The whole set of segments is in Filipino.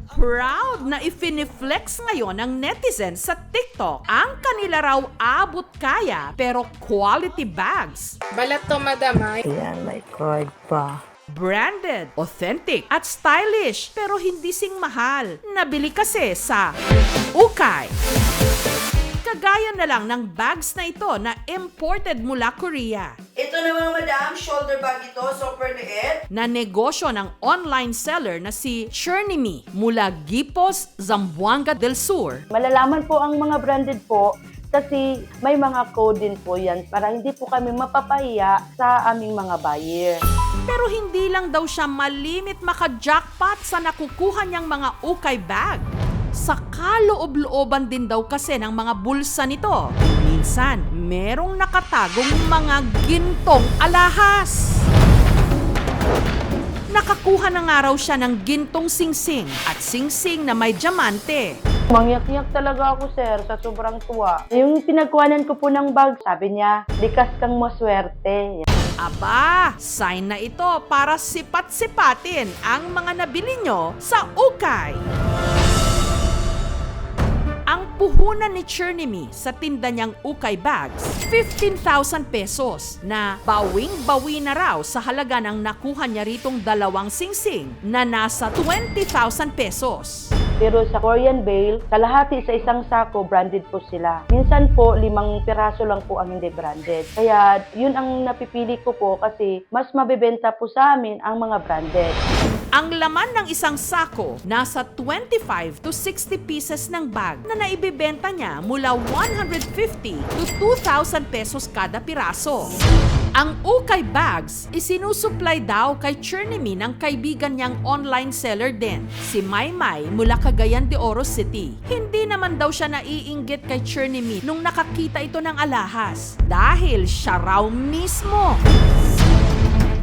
Proud na ifiniflex ngayon ng netizens sa TikTok ang kanila raw abot kaya pero quality bags. Balat to, madam, ha? Ayan, may card pa. Branded, authentic at stylish pero hindi sing mahal. Nabili kasi sa Ukay. Kagaya na lang ng bags na ito na imported mula Korea. Ito na mga madam, shoulder bag ito, super liit. Na negosyo ng online seller na si Chernimi mula Gipos, Zamboanga del Sur. Malalaman po ang mga branded po kasi may mga code din po yan para hindi po kami mapapahiya sa aming mga buyer. Pero hindi lang daw siya malimit maka-jackpot sa nakukuha niyang mga ukay bag. Sa kaloob-looban din daw kasi ng mga bulsa nito. Minsan, merong nakatagong mga gintong alahas. Nakakuha na nga raw siya ng gintong singsing at singsing na may diamante. Mangyak-yak talaga ako, sir, sa sobrang tuwa. Yung pinagkuhanan ko po ng bag, sabi niya, likas kang maswerte. Aba, sign na ito para sipat-sipatin ang mga nabili nyo sa Ukay. Ang puhunan ni Chernimi sa tinda niyang Ukay bags, 15,000 pesos na bawing-bawi na raw sa halaga ng nakuha niya ritong dalawang singsing na nasa 20,000 pesos. Pero sa Korean Bale, kalahati sa isang sako, branded po sila. Minsan po, 5 piraso lang po ang hindi branded. Kaya yun ang napipili ko po kasi mas mabibenta po sa amin ang mga branded. Ang laman ng isang sako, nasa 25 to 60 pieces ng bag na naibibenta niya mula 150 to 2,000 pesos kada piraso. Ang Ukay bags, isinusupply daw kay Chernimi ng kaibigan niyang online seller din, si Maymay mula Cagayan de Oro City. Hindi naman daw siya naiinggit kay Chernimi nung nakakita ito ng alahas dahil siya raw mismo.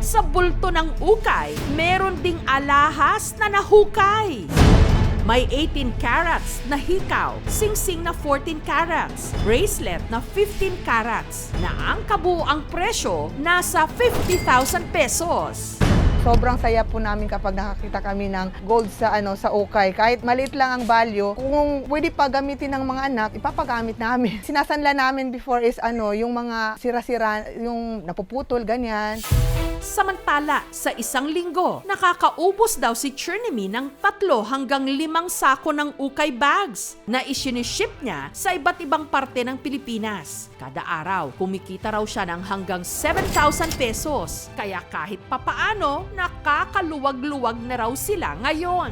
Sa bulto ng Ukay, meron ding alahas na nahukay. May 18 carats na hikaw, singsing na 14 carats, bracelet na 15 carats, na ang kabuuang presyo nasa 50,000 pesos. Sobrang saya po namin kapag nakakita kami ng gold sa sa Ukay. Kahit maliit lang ang value, kung pwede pa gamitin ng mga anak, ipapagamit namin. Sinasanla namin before is yung mga sira-sira, yung napuputol, ganyan. Samantala, sa isang linggo, nakakaubos daw si Chernimi ng 3 hanggang 5 sako ng Ukay bags na isiniship niya sa iba't ibang parte ng Pilipinas. Kada araw, kumikita raw siya ng hanggang 7,000 pesos. Kaya kahit papaano, nakakaluwag-luwag na raw sila ngayon.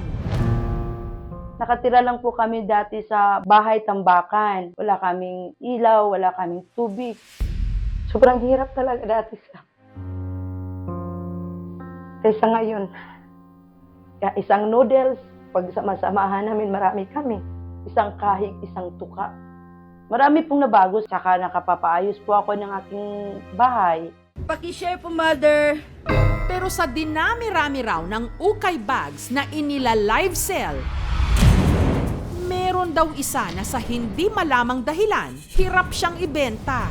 Nakatira lang po kami dati sa bahay tambakan. Wala kaming ilaw, wala kaming tubig. Sobrang hirap talaga dati sa kaysa ngayon. Kaya isang noodles, pag masamahan namin, marami kami. Isang kahig, isang tuka. Marami pong nabago, saka nakapapaayos po ako ng aking bahay. Paki-share po, mother. Pero sa dinami-rami raw ng Ukay bags na inila live sell, meron daw isa na sa hindi malamang dahilan, hirap siyang ibenta.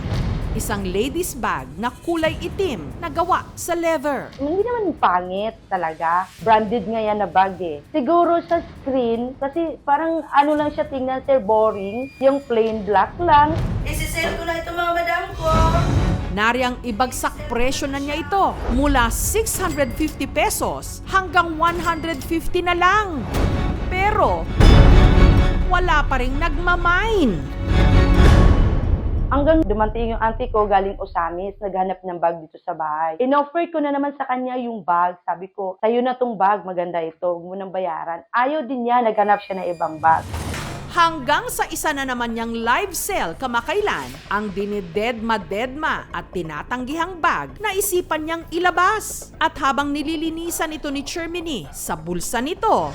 Isang ladies bag na kulay itim na gawa sa leather. Hindi naman pangit talaga. Branded nga yan na bag eh. Siguro sa screen, kasi parang lang siya tingnan, sir, boring. Yung plain black lang. Isisale ko na ito mga madam ko. Nariyang ibagsak presyo na niya ito mula 650 pesos hanggang 150 na lang. Pero wala pa ring nagmamine. Hanggang dumating yung auntie ko galing Osamis, naghanap ng bag dito sa bahay. In-offer ko na naman sa kanya yung bag. Sabi ko, sa'yo na tong bag, maganda ito, huwag mo nang bayaran. Ayaw din niya, naghanap siya ng ibang bag. Hanggang sa isa na naman niyang live sale kamakailan, ang dinidedma-dedma at tinatanggihang bag na isipan niyang ilabas. At habang nililinisan ito ni Chernimi sa bulsa nito,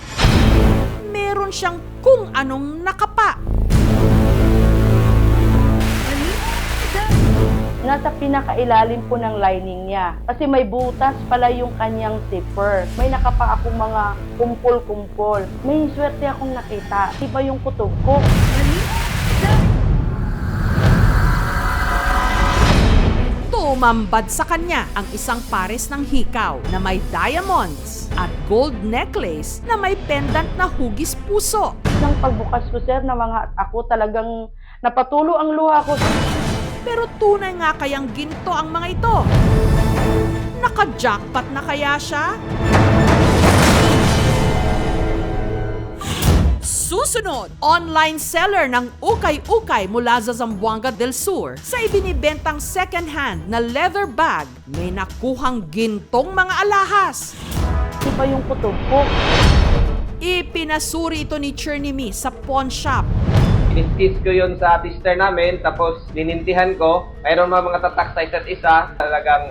meron siyang kung anong nakapa. Nasa pinakailalim po ng lining niya. Kasi may butas pala yung kanyang zipper. May nakapa akong mga kumpol-kumpol. May swerte akong nakita. Iba yung kutob ko. Tumambad sa kanya ang isang pares ng hikaw na may diamonds at gold necklace na may pendant na hugis puso. Nang pagbukas ko, sir, na mga ako talagang napatulo ang luha ko. Pero tunay nga kayang ginto ang mga ito? Naka-jackpot na kaya siya? Susunod, online seller ng ukay-ukay mula sa Zamboanga del Sur sa ibinibentang second-hand na leather bag, may nakuhang gintong mga alahas. Di ba yung kutob ko? Ipinasuri ito ni Chernimi sa pawn shop. Inis ko yun sa sister namin, tapos linintihan ko. Mayroon mga tatak sa isa't isa. Talagang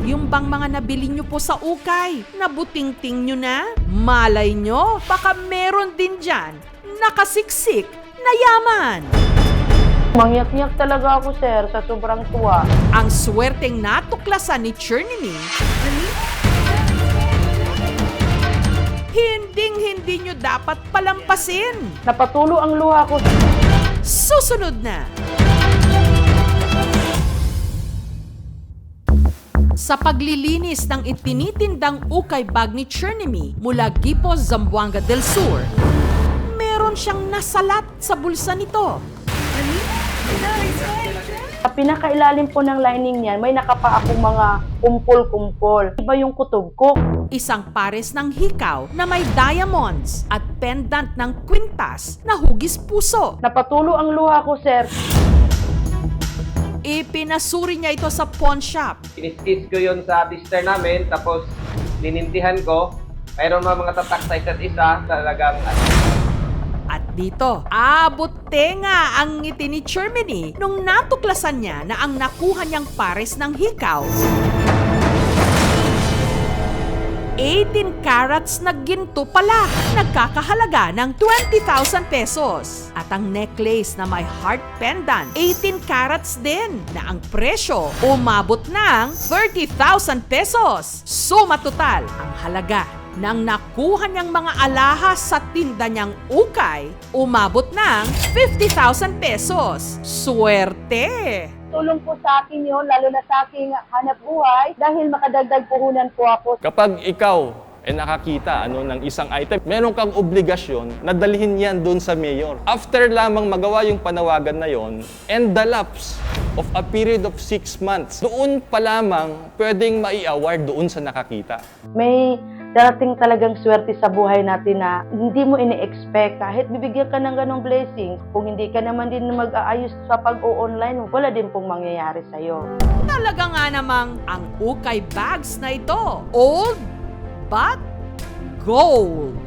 Yung bang mga nabili nyo po sa ukay, nabutingting nyo na? Malay nyo, baka meron din dyan, nakasiksik na yaman. Mangyak-yak talaga ako, sir, sa sobrang tuwa. Ang swerteng natuklasan ni Chernimi, hinding-hindi nyo dapat palampasin. Napatulo ang luha ko. Susunod na. Sa paglilinis ng itinitindang ukay bag ni Chernimi mula Gipos, Zamboanga del Sur, meron siyang nasalat sa bulsa nito. Sa pinakailalim po ng lining niyan, may nakapa akong mga kumpol-kumpol. Iba yung kutob ko. Isang pares ng hikaw na may diamonds at pendant ng kwintas na hugis puso. Napatulo ang luha ko, sir. Ipinasuri niya ito sa pawn shop. inis ko yun sa sister namin, tapos linintihan ko. Mayroon mga tatak sa isa't isa. Talagang At dito, abot tenga ang ngiti ni Chernimi nung natuklasan niya na ang nakuha niyang pares ng hikaw, 18 carats na ginto pala, nagkakahalaga ng 20,000 pesos. At ang necklace na may heart pendant, 18 carats din, na ang presyo umabot ng 30,000 pesos. Suma total, ang halaga ng nakuha niyang mga alahas sa tinda niyang ukay, umabot ng 50,000 pesos. Swerte! Tulong po sa akin yun, lalo na sa aking hanap buhay, dahil makadagdag puhunan po ako. Kapag ikaw ay nakakita ng isang item, meron kang obligasyon na dalhin yan doon sa mayor. After lamang magawa yung panawagan na yon, and the lapse of a period of 6 months, doon pa lamang pwedeng mai-award doon sa nakakita. May darating talagang swerte sa buhay natin na hindi mo ini-expect. Kahit bibigyan ka ng ganong blessing, kung hindi ka naman din mag-aayos sa pag-o-online, wala din pong mangyayari sa'yo. Talaga nga namang ang ukay bags na ito, old but gold.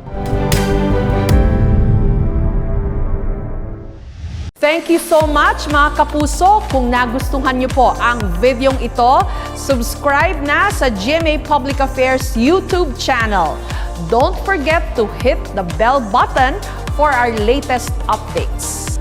Thank you so much mga kapuso. Kung nagustuhan niyo po ang videong ito, subscribe na sa GMA Public Affairs YouTube channel. Don't forget to hit the bell button for our latest updates.